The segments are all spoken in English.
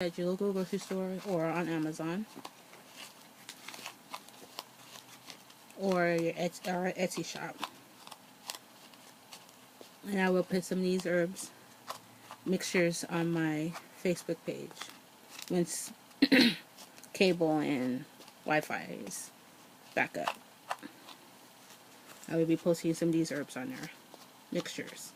at your local grocery store or on Amazon or your Etsy shop. And I will put some of these herbs mixtures on my Facebook page once cable and Wi-Fi is back up. I will be posting some of these herbs on there, mixtures.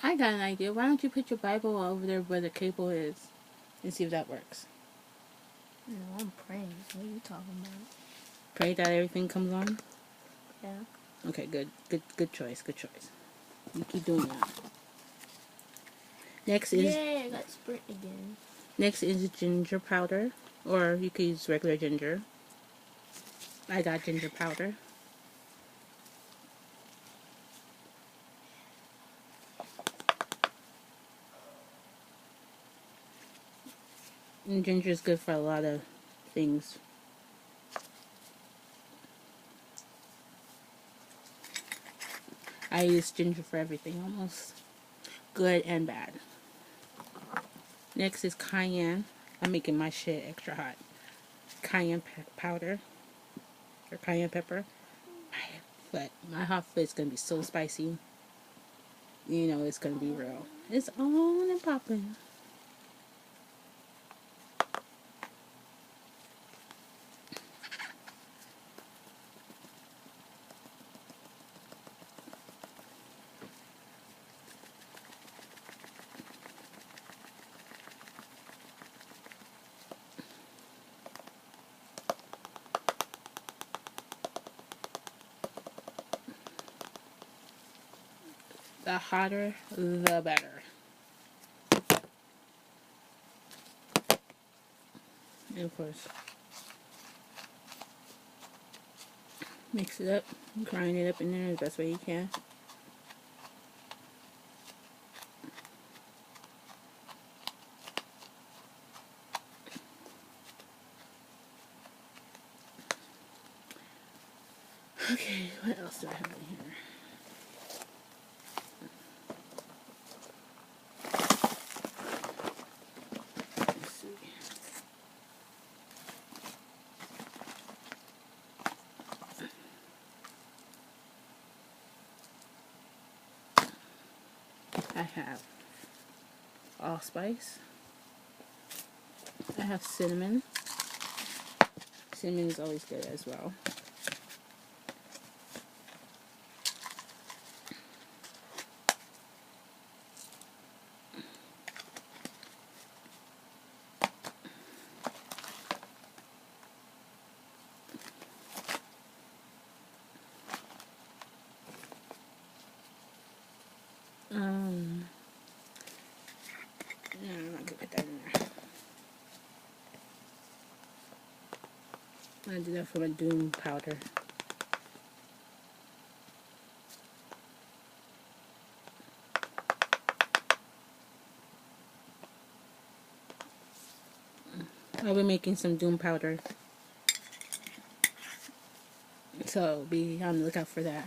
I got an idea. Why don't you put your Bible over there where the cable is and see if that works? No, I'm praying. What are you talking about? Pray that everything comes on? Yeah. Okay, good choice, good choice. You keep doing that. Next is... Yay, I got sprint again. Next is ginger powder, or you could use regular ginger. I got ginger powder. And ginger is good for a lot of things. I use ginger for everything almost. Good and bad. Next is cayenne. I'm making my shit extra hot. Cayenne powder. Or cayenne pepper. But my hot foot is going to be so spicy. You know it's going to be real. It's on and popping. The hotter, the better. And of course, mix it up, grind it up in there the best way you can. Okay, what else do I have in here? Let's see. I have allspice. I have cinnamon. Cinnamon is always good as well. No, I'm not gonna put that in there. I do that for my doom powder. I'll be making some doom powder, so be on the lookout for that.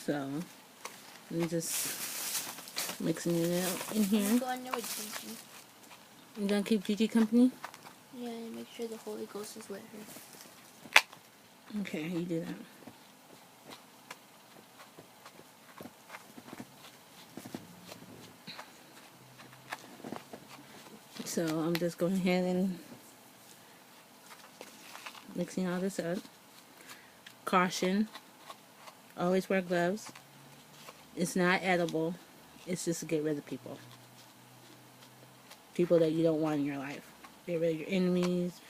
So I'm just mixing it out in here. I'm going there with Gigi. You gonna keep Gigi company? Yeah, and make sure the Holy Ghost is with her. Okay, you do that. So I'm just going ahead and mixing all this up. Caution, always wear gloves. It's not edible. It's just to get rid of people. People that you don't want in your life. Get rid of your enemies.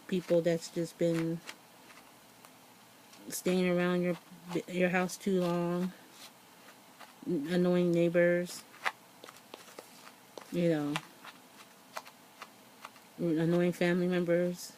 People that's just been staying around your house too long. Annoying neighbors. You know, annoying family members.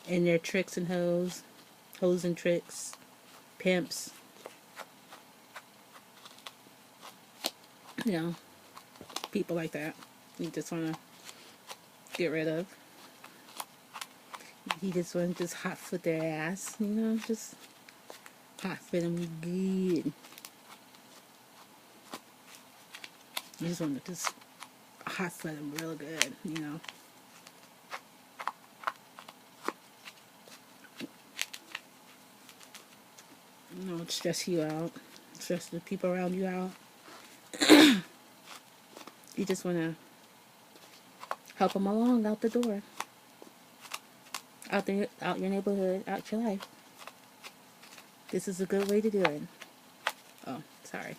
And their tricks and hoes and tricks, pimps. You know, people like that. You just want to get rid of. You just want to just hot foot their ass. You know, just hot foot them good. You just want to just hot foot them real good. You know. You know, stress you out. Stress the people around you out. You just want to help them along out the door. Out your neighborhood, out your life. This is a good way to do it. Oh, sorry.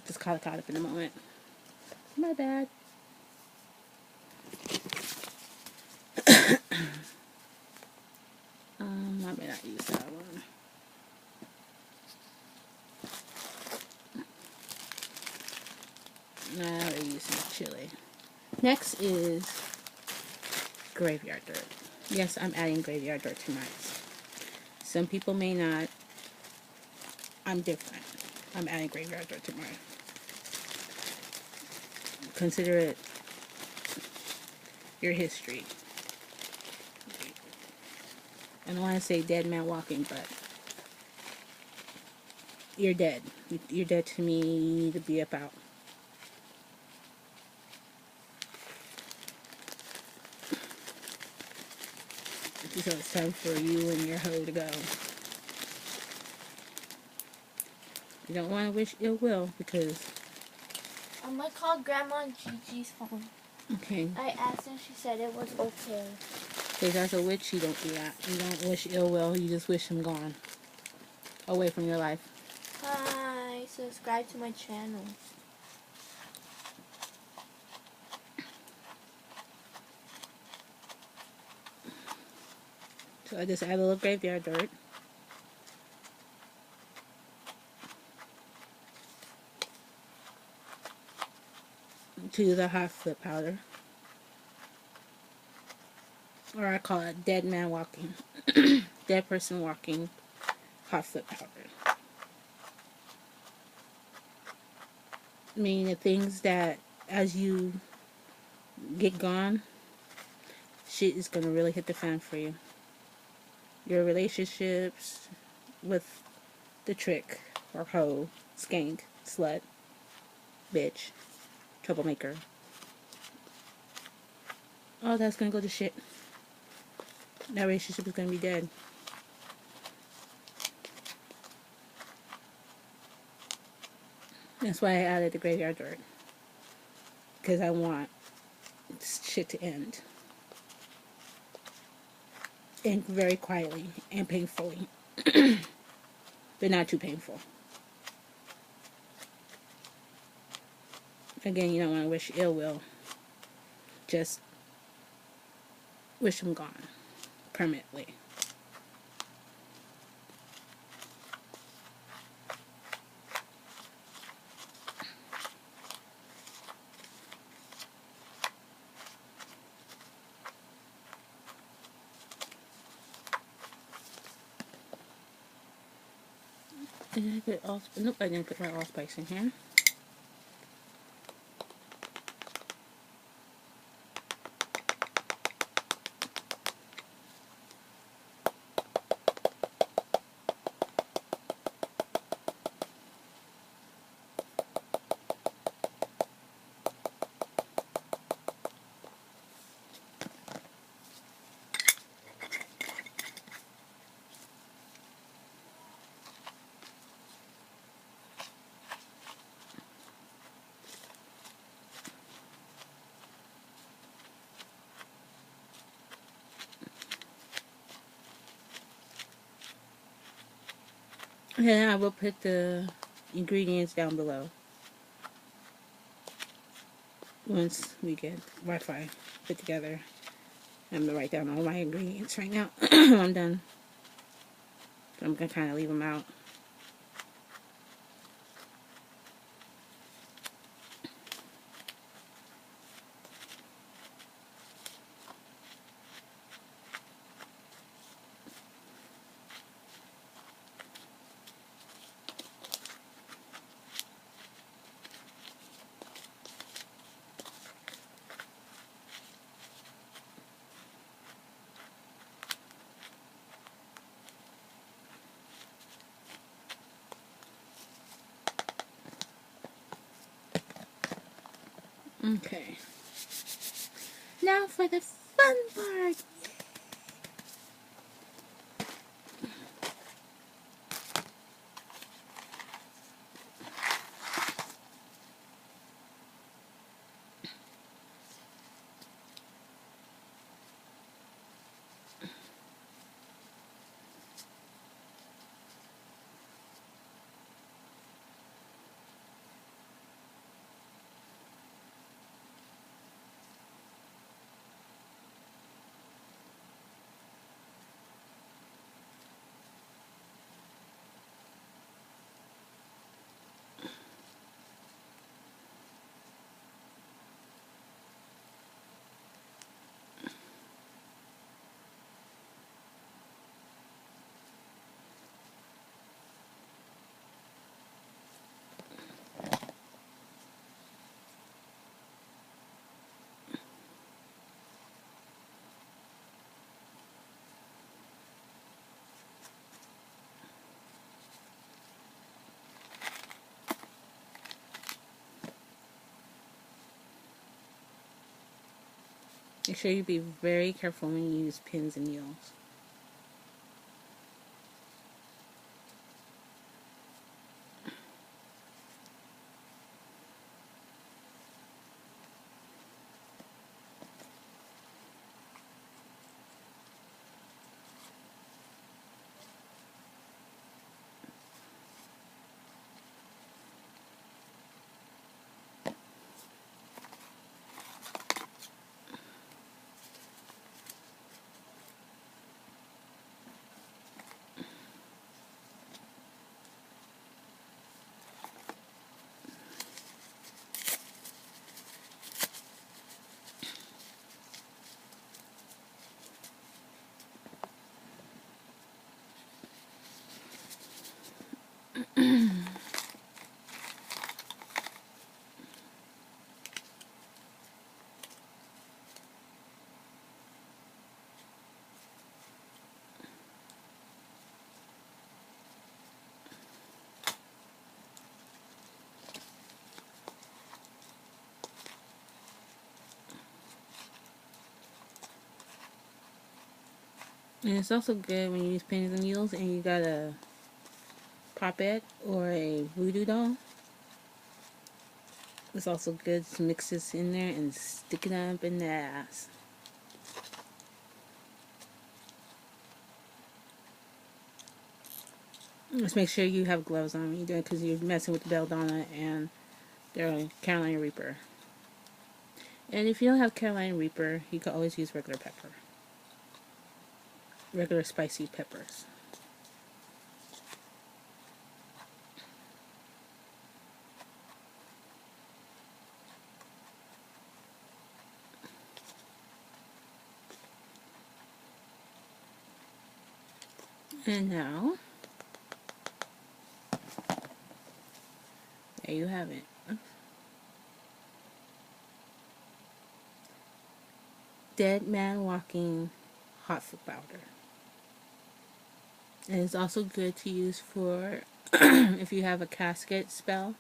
Just caught up in a moment. My bad. I may not use that one. Now they're using chili. Next is graveyard dirt. Yes, I'm adding graveyard dirt to mine. Some people may not. I'm different. I'm adding graveyard dirt to mine. Consider it your history. I don't want to say dead man walking, but you're dead. You're dead to me. You need to be about. So it's time for you and your hoe to go. You don't want to wish ill will because... I'm going to call Grandma on Gigi's phone. Okay. I asked and she said it was okay. Because as a witch, you don't do that. You don't wish ill will. You just wish him gone. Away from your life. Hi. Subscribe to my channel. So I just add a little graveyard dirt. To the hot foot powder. Or I call it dead man walking. Dead person walking hot foot powder. Meaning the things that as you get gone, shit is going to really hit the fan for you. Your relationships with the trick or hoe, skank, slut, bitch, troublemaker. Oh, that's going to go to shit. That relationship is going to be dead. That's why I added the graveyard dirt. Because I want shit to end. And very quietly and painfully. But not too painful. Again, you don't want to wish ill will. Just wish them gone. Permanently. Did I put all... Nope, I didn't put my allspice in here. And I will put the ingredients down below once we get Wi-Fi put together. I'm going to write down all my ingredients right now. I'm done. So I'm going to kind of leave them out. Okay. Now for the fun part. Make sure you be very careful when you use pins and needles. And it's also good when you use pins and needles and you got a puppet or a voodoo doll. It's also good to mix this in there and stick it up in the ass. Just make sure you have gloves on when you do it because you're messing with the belladonna and the Carolina Reaper. And if you don't have Carolina Reaper, you can always use regular pepper. Regular spicy peppers. And now, there you have it. Dead man walking hotfoot powder. And it's also good to use for if you have a casket spell.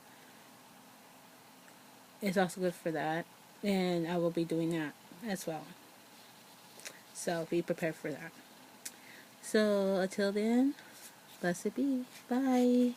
It's also good for that. And I will be doing that as well. So be prepared for that. So until then, blessed be. Bye.